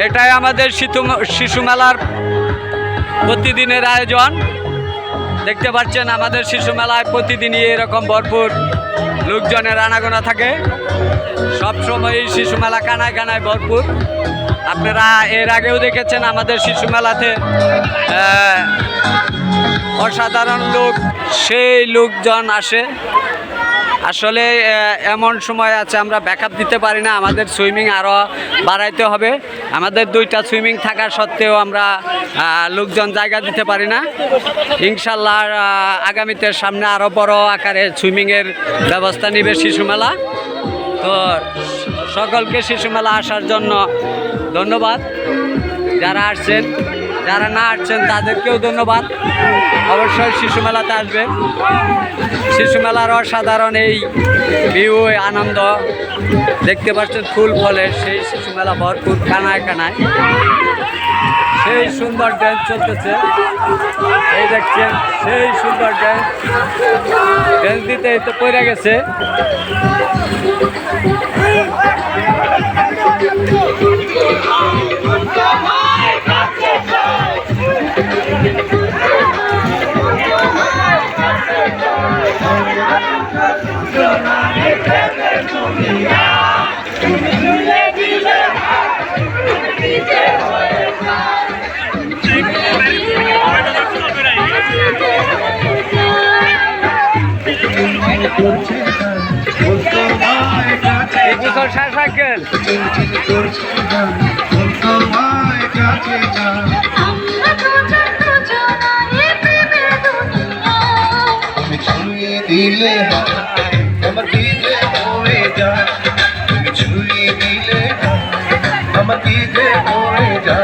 এটাই আমাদের শিশু মেলার প্রতিদিনের আয়োজন। দেখতে পাচ্ছেন আমাদের শিশু মেলায় প্রতিদিনই এরকম ভরপুর লোকজনের আনাগোনা থাকে। সবসময় এই শিশু মেলা কানায় কানায় ভরপুর। আপনারা এর আগেও দেখেছেন আমাদের শিশু মেলাতে অসাধারণ লোক, সেই লোকজন আসে। আসলে এমন সময় আছে আমরা ব্যাকআপ দিতে পারি না, আমাদের সুইমিং আরও বাড়াইতে হবে। আমাদের 2টা সুইমিং থাকা সত্ত্বেও আমরা লোকজন জায়গা দিতে পারি না। ইনশাল্লাহ আগামীতে সামনে আরও বড় আকারে সুইমিংয়ের ব্যবস্থা নেবে শিশু মেলা। তো সকলকে শিশু মেলা আসার জন্য ধন্যবাদ। যারা আসছেন, যারা না আসছেন তাদেরকেও ধন্যবাদ। অবশ্যই শিশু মেলাতে আসবেন। শিশু মেলার অসাধারণ এই ভিউ, আনন্দ দেখতে পাচ্ছেন ফুল ফলে সেই শিশু মেলা ভরপুর কানায় কানায়। সেই সুন্দর ড্যান্স চলতেছে, এই দেখছেন সেই সুন্দর ড্যান্স দিতে তো পড়ে গেছে। সাইকেল দিলে আমার দিলে হয়ে যায়, ছুঁয়ে দিলে আমার দিলে হয়ে যায়।